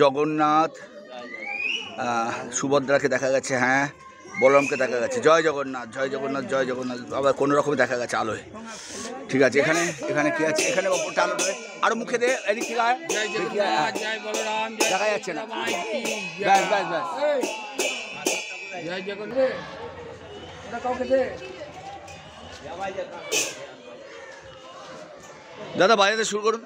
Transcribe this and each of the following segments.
জগন্নাথ, সুভদ্রাকে দেখা গেছে, হ্যাঁ বলরামকে দেখা গেছে। জয় জগন্নাথ, জয় জগন্নাথ, জয় জগন্নাথ। আবার কোনো রকমে দেখা গেছে আলোয়। ঠিক আছে, এখানে এখানে কি আছে? এখানে ওপরটা আলো দেবে আরো মুখে দে, এদিক থেকে দেখা যাচ্ছে না। ব্যাস ব্যাস ব্যাস। জয় জগন্নাথ। দাদা বাজাতে শুরু করুন।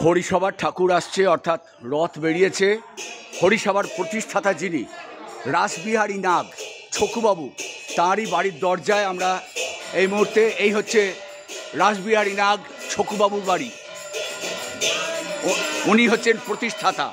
হরিসভার ঠাকুর আসছে, অর্থাৎ রথ বেরিয়েছে। হরিসভার প্রতিষ্ঠাতা যিনি রাসবিহারী নাগ ছকুবাবু, তাঁরই বাড়ির দরজায় আমরা এই মুহূর্তে। এই হচ্ছে রাসবিহারী নাগ ছকুবাবুর বাড়ি, উনি হচ্ছেন প্রতিষ্ঠাতা।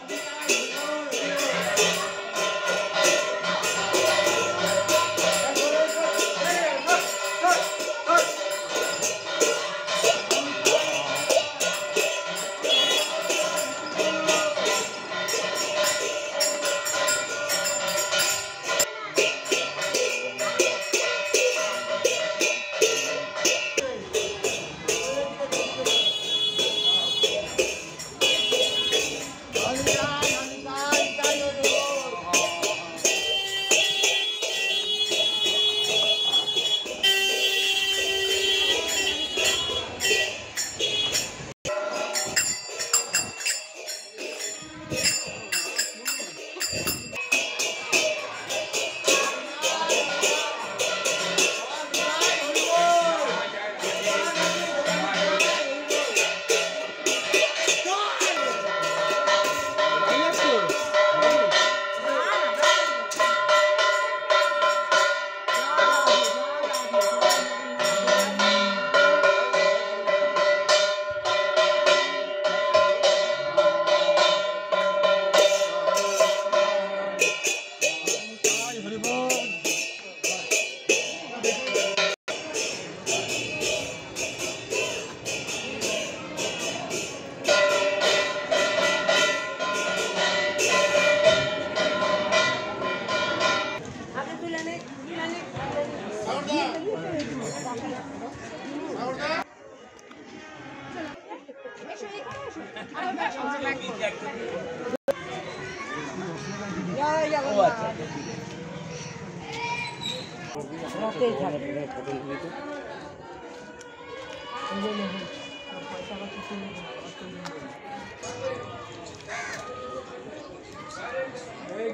এই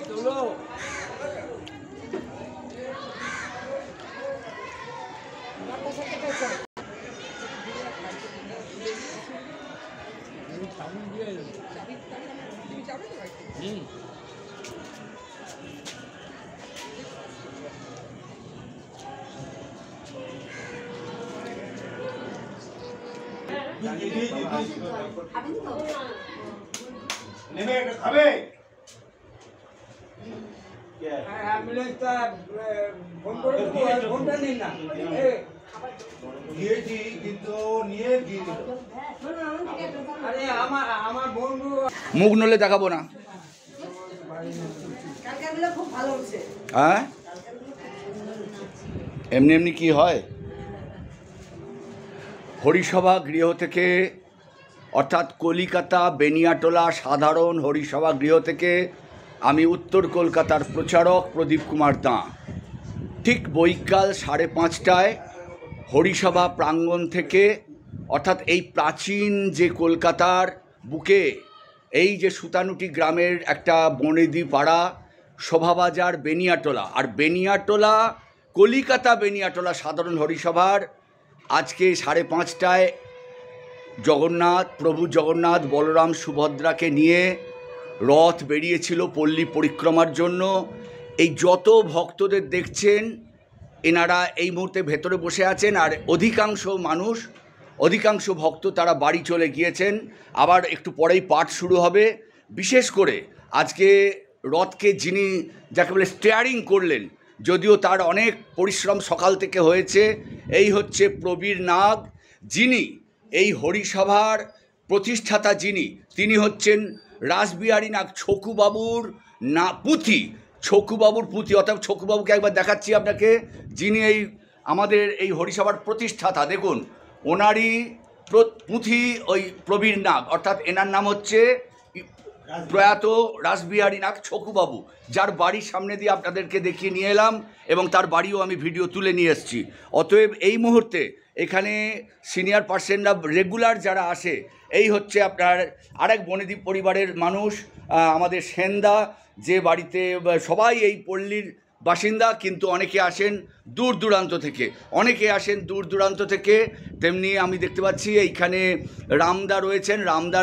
তোলো অ্যাম্বুলেন্সটা ফোন করে ফোনটা নিন না দিয়েছি কিন্তু নিয়ে দিয়ে দিল। আরে আমার বন্ধু মুখ নলে দেখাবো না। হ্যাঁ, এমনি এমনি কি হয়? হরিসভা গৃহ থেকে, অর্থাৎ কলিকাতা বেনিয়াটোলা সাধারণ হরিসভা গৃহ থেকে আমি উত্তর কলকাতার প্রচারক প্রদীপ কুমার দাঁ ঠিক বৈকাল 5:30টায় হরিসভা প্রাঙ্গণ থেকে, অর্থাৎ এই প্রাচীন যে কলকাতার বুকে এই যে সুতানুটি গ্রামের একটা বনেদি পাড়া, শোভাবাজার বেনিয়াটোলা, আর বেনিয়াটোলা কলিকাতা বেনিয়াটোলা সাধারণ হরিসভার আজকে 5:30টায় জগন্নাথ, প্রভু জগন্নাথ বলরাম সুভদ্রাকে নিয়ে রথ বেরিয়েছিল পল্লী পরিক্রমার জন্য। এই যত ভক্তদের দেখছেন এনারা এই মুহূর্তে ভেতরে বসে আছেন, আর অধিকাংশ ভক্ত তারা বাড়ি চলে গিয়েছেন। আবার একটু পরেই পাঠ শুরু হবে। বিশেষ করে আজকে রথকে যিনি যাকে বলে স্টিয়ারিং করলেন, যদিও তার অনেক পরিশ্রম সকাল থেকে হয়েছে, এই হচ্ছে প্রবীর নাগ, যিনি এই হরিসভার প্রতিষ্ঠাতা, তিনি হচ্ছেন রাসবিহারী নাগ, ছকুবাবুর পুঁথি, ছকুবাবুর পুঁথি। অর্থাৎ ছকুবাবুকে একবার দেখাচ্ছি আপনাকে, যিনি এই আমাদের এই হরিসভার প্রতিষ্ঠাতা। দেখুন ওনারই পুঁথি ওই প্রবীর নাগ, অর্থাৎ এনার নাম হচ্ছে প্রয়াত রাসবিহারী নাগ ছকুবাবু, যার বাড়ির সামনে দিয়ে আপনাদেরকে দেখিয়ে নিয়ে এলাম এবং তার বাড়িও আমি ভিডিও তুলে নিয়ে এসেছি। অতএব এই মুহূর্তে এখানে সিনিয়র পার্সনরা রেগুলার যারা আসে, এই হচ্ছে আপনার আরেক বনেদি পরিবারের মানুষ, আমাদের সেনদা, যে বাড়িতে সবাই এই পল্লীর বাসিন্দা, কিন্তু অনেকে আসেন দূর দূরান্ত থেকে। তেমনি আমি দেখতে পাচ্ছি এইখানে রামদা রয়েছেন, রামদা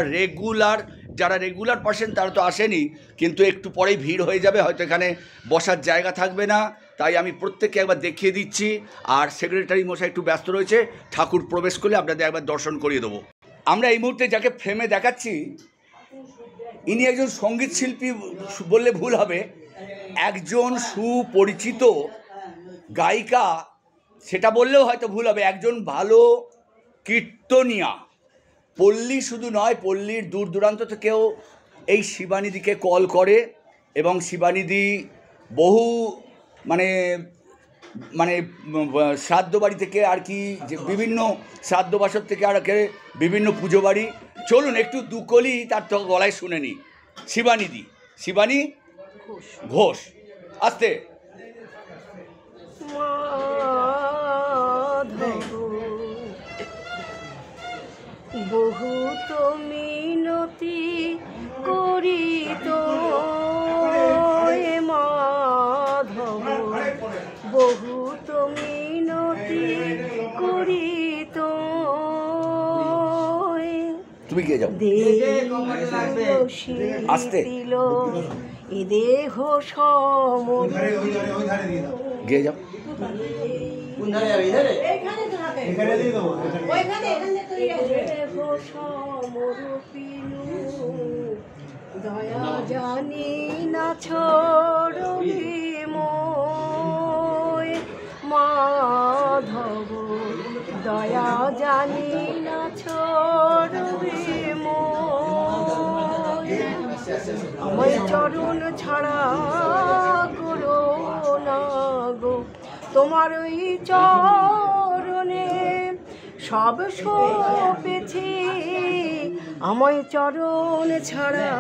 যারা রেগুলার পার্সন তারা তো আসেনি, কিন্তু একটু পরেই ভিড় হয়ে যাবে, হয়তো এখানে বসার জায়গা থাকবে না, তাই আমি প্রত্যেককে একবার দেখিয়ে দিচ্ছি। আর সেক্রেটারি মশাই একটু ব্যস্ত রয়েছে, ঠাকুর প্রবেশ করলে আপনাদের একবার দর্শন করিয়ে দেবো। আমরা এই মুহূর্তে যাকে ফ্রেমে দেখাচ্ছি, ইনি একজন সঙ্গীত শিল্পী বললে ভুল হবে, একজন সুপরিচিত গায়িকা সেটা বললেও হয়তো ভুল হবে, একজন ভালো কীর্তনিয়া। পল্লী শুধু নয়, পল্লীর দূর দূরান্ত থেকেও এই শিবানীদিকে কল করে, এবং শিবানীদি বহু মানে শ্রাদ্ধ বাড়ি থেকে আর কি, যে বিভিন্ন শ্রাদ্ধ বাসর থেকে আর বিভিন্ন পুজো বাড়ি, চলুন একটু দুকলি তার তো গলায় শুনে নিই। শিবানী ঘোষ, আস্তে। বহুত মিনতি করি তো মাধব, বহুত মিনতি করি তো, তুমি কে যাও আস্তে, এ দেহ সমর গিয়ে যাও। দয়া জানি না ছড়বি মোয় মাধব, দয়া জানি না ছড়বি মোয়, আমায় চরণ ছাড়া করো না গো, তোমার ওই চরণে সব সপেছি, আমায় চরণ ছাড়া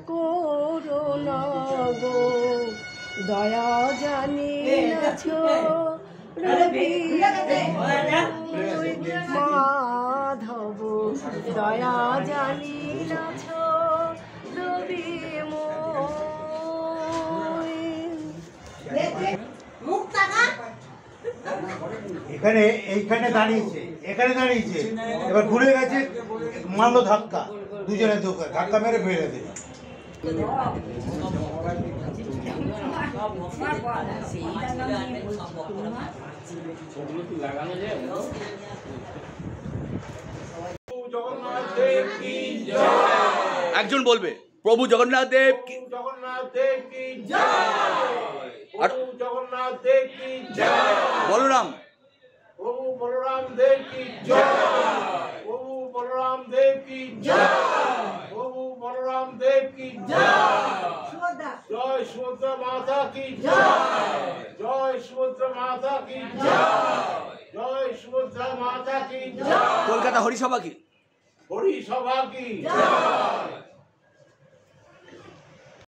করো না গো, দয়া জানিয়াছ রবি মাধব, দয়া জানিয়াছ রবি এখানে এইখানে দাঁড়িয়েছে, এখানে দাঁড়িয়েছে, এবার ঘুরে গেছে, মারলো ধাক্কা, দুজনে ধাক্কা মেরে ফেলে দিল। একজন বলবে প্রভু জগন্নাথ দেব কি, জগন্নাথ দেব কি জয়, আর জগন্নাথ দেব কি জয়, বলরাম প্রভু বলরাম দেব কি জয়, প্রভু বলরাম দেব কি জয়, প্রভু বলরাম দেব কি জয়, জয় সুভদ্রা মাতা কি জয়, জয় সুভদ্রা মাতা কি জয়, জয় সুভদ্রা মাতা কি জয়, কলকাতা হরিসভা কি, হরি সভা কি জয়।